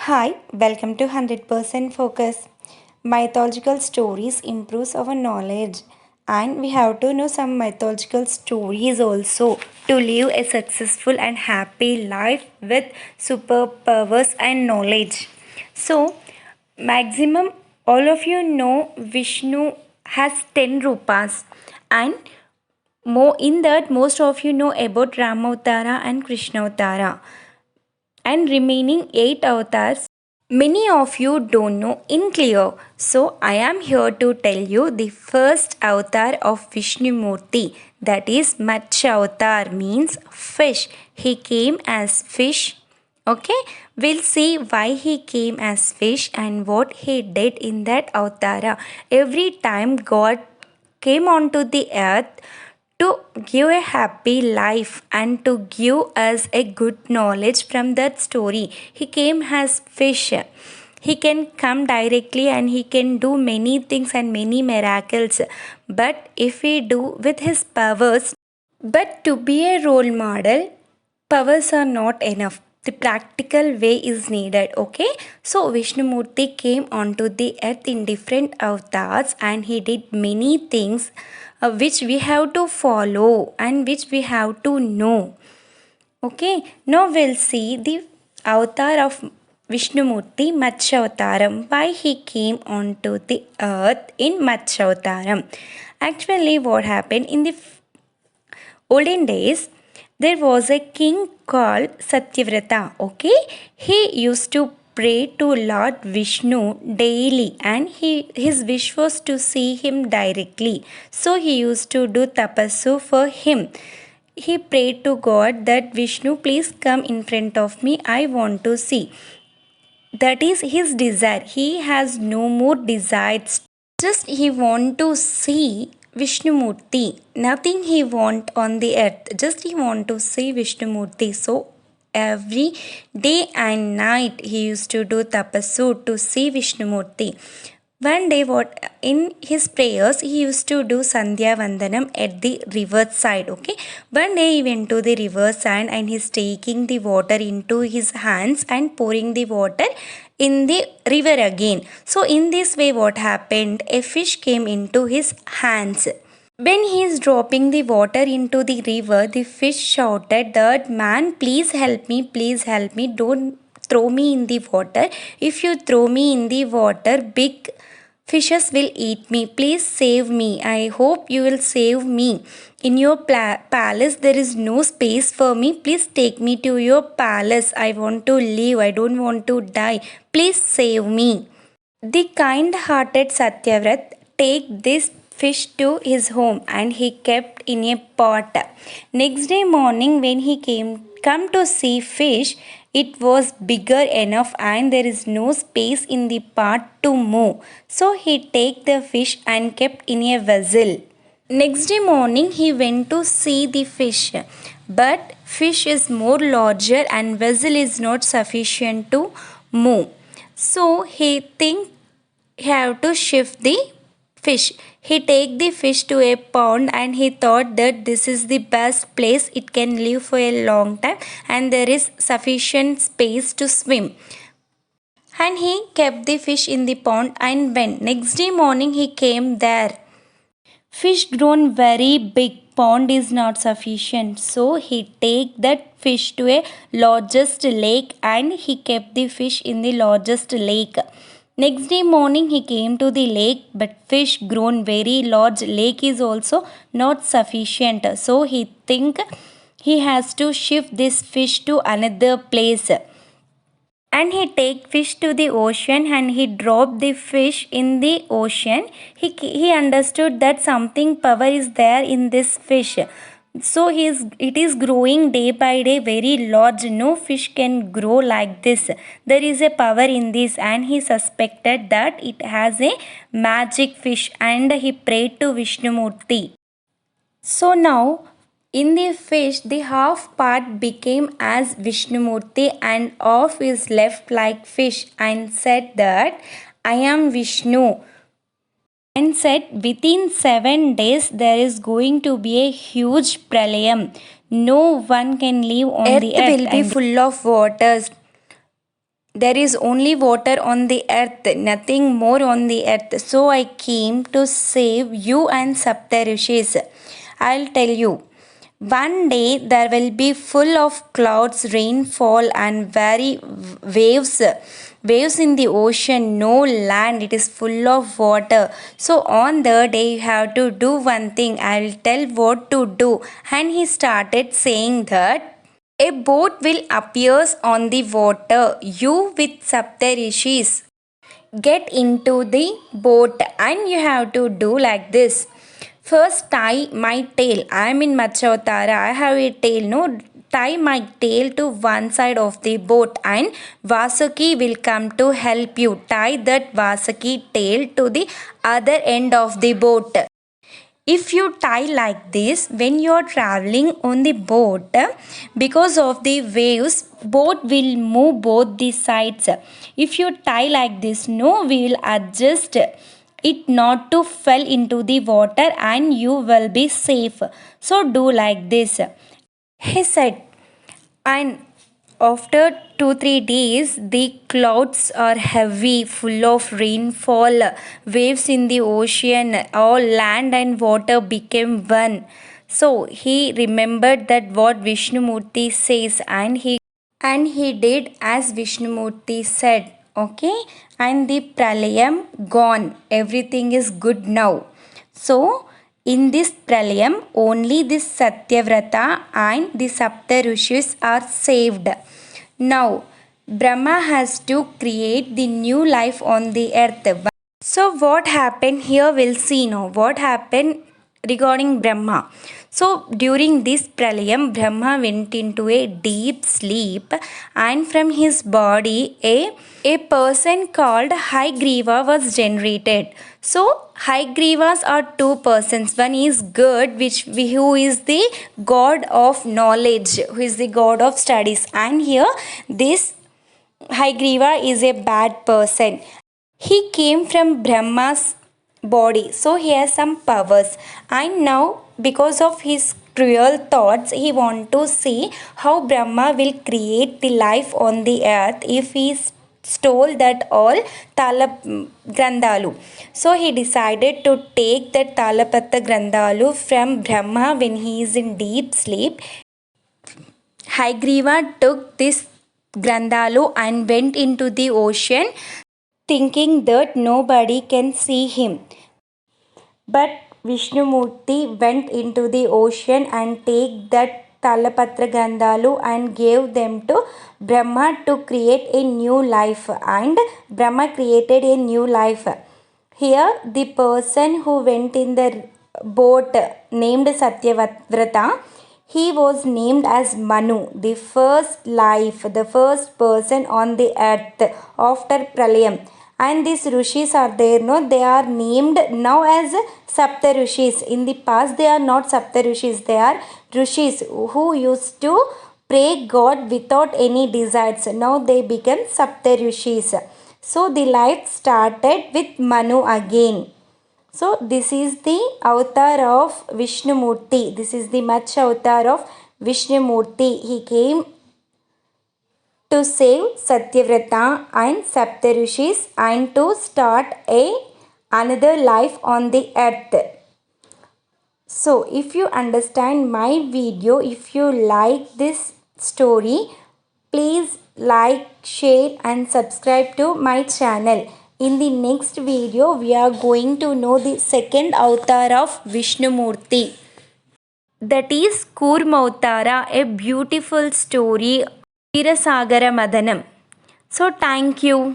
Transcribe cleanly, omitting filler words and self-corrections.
Hi, welcome to 100% Focus. Mythological stories improves our knowledge, and we have to know some mythological stories also to live a successful and happy life with superpowers and knowledge. So, maximum all of you know Vishnu has 10 rupas, and more in that most of you know about Ramavatara and Krishnavatara and remaining 8 avatars. Many of you don't know in clear, so I am here to tell you the first avatar of Vishnu Murti, that is Matsya avatar, means fish. He came as fish. Okay, we'll see why he came as fish and what he did in that avatara. Every time God came onto the earth to give a happy life and to give us a good knowledge from that story. He came as fish. He can come directly and he can do many things and many miracles. But if we do with his powers, but to be a role model, powers are not enough. The practical way is needed. Okay, so Vishnumurti came onto the earth in different avatars and he did many things which we have to follow and which we have to know. Okay, now we'll see the avatar of Vishnumurti, Matsya avataram, why he came onto the earth in Matsya avataram. Actually, what happened in the olden days, there was a king called Satyavrata. Okay, he used to pray to Lord Vishnu daily, and his wish was to see him directly. So he used to do tapassu for him. He prayed to God that Vishnu, please come in front of me, I want to see. That is his desire. He has no more desires. Just he want to see Vishnumurti. Nothing he want on the earth. Just he want to see Vishnumurti. So every day and night he used to do tapassu to see Vishnumurti. One day, what in his prayers, he used to do Sandhya Vandanam at the river side. Okay, one day he went to the river side and he's taking the water into his hands and pouring the water in the river again. So, in this way, what happened? A fish came into his hands. When he is dropping the water into the river, the fish shouted that, man, please help me, don't throw me in the water. If you throw me in the water, big fishes will eat me. Please save me. I hope you will save me. In your palace, there is no space for me. Please take me to your palace. I want to live. I don't want to die. Please save me. The kind-hearted Satyavrat take this fish to his home and he kept in a pot. Next day morning when he come to see fish, it was bigger enough and there is no space in the pot to move. So he take the fish and kept in a vessel. Next day morning he went to see the fish, but fish is more larger and vessel is not sufficient to move. So he think he have to shift the fish. He take the fish to a pond and he thought that this is the best place, it can live for a long time and there is sufficient space to swim. And he kept the fish in the pond and went. Next day morning he came there. Fish grown very big, pond is not sufficient, so he take that fish to a largest lake and he kept the fish in the largest lake. Next day morning he came to the lake, but fish grown very large, lake is also not sufficient, so he think he has to shift this fish to another place. And he take fish to the ocean and he dropped the fish in the ocean. He understood that something power is there in this fish, so it is growing day by day very large. No fish can grow like this. There is a power in this and he suspected that it has a magic fish and he prayed to Vishnumurti. So now, in the fish, the half part became as Vishnumurti and half is left like fish and said that I am Vishnu. And said within 7 days there is going to be a huge pralayam. No one can live on the earth will be full of waters. there is only water on the earth, nothing more on the earth. So I came to save you and Saptarishis. I'll tell you. One day there will be full of clouds, rainfall, and very waves. Waves in the ocean, no land, it is full of water. So on the day you have to do one thing. I will tell what to do. And he started saying that a boat will appear on the water. You with Saptarishis get into the boat and you have to do like this. First, tie my tail. I am in matsya avatara. I have a tail. No, tie my tail to one side of the boat and Vasuki will come to help you. Tie that Vasuki tail to the other end of the boat. If you tie like this, when you are traveling on the boat, because of the waves, boat will move both the sides. If you tie like this, no, we will adjust it not to fall into the water and you will be safe. So do like this. He said, and after 2 3 days, the clouds are heavy, full of rainfall, waves in the ocean, all land and water became one. So he remembered that what Vishnumurti says, and he did as Vishnumurti said. Okay, and the pralayam gone. Everything is good now. So in this pralayam, only this Satyavrata and the Sapta Rishis are saved. Now, Brahma has to create the new life on the earth. So, what happened here? We'll see now. What happened regarding Brahma? So, during this pralayam, Brahma went into a deep sleep, and from his body, a person called Haigriva was generated. So, Haigrivas are two persons. One is good, who is the god of knowledge, who is the god of studies, and here this Haigriva is a bad person. He came from Brahma's body, so he has some powers. And now, because of his cruel thoughts, he wants to see how Brahma will create the life on the earth if he stole that all Grandalu. So he decided to take that Talapatta Grandalu from Brahma when he is in deep sleep. Haigriva took this Grandalu and went into the ocean thinking that nobody can see him. But Vishnumurti went into the ocean and take that Talapatra Gandhalu and gave them to Brahma to create a new life, and Brahma created a new life. Here the person who went in the boat named Satyavrata, he was named as Manu, the first life, the first person on the earth after Pralayam. And these rishis are there, no, they are named now as Sapta Rishis. In the past they are not Sapta Rishis, they are rishis who used to pray God without any desires. Now they become Sapta Rishis. So the life started with Manu again. So this is the avatar of Vishnumurti. This is the matsya avatar of Vishnumurti. He came to save Satyavrata and Saptarishis and to start another life on the earth. So if you understand my video, if you like this story, please like, share and subscribe to my channel. In the next video, we are going to know the second avatar of Vishnumurti. That is Kurmautara, a beautiful story, Virasagara Madanam. So thank you.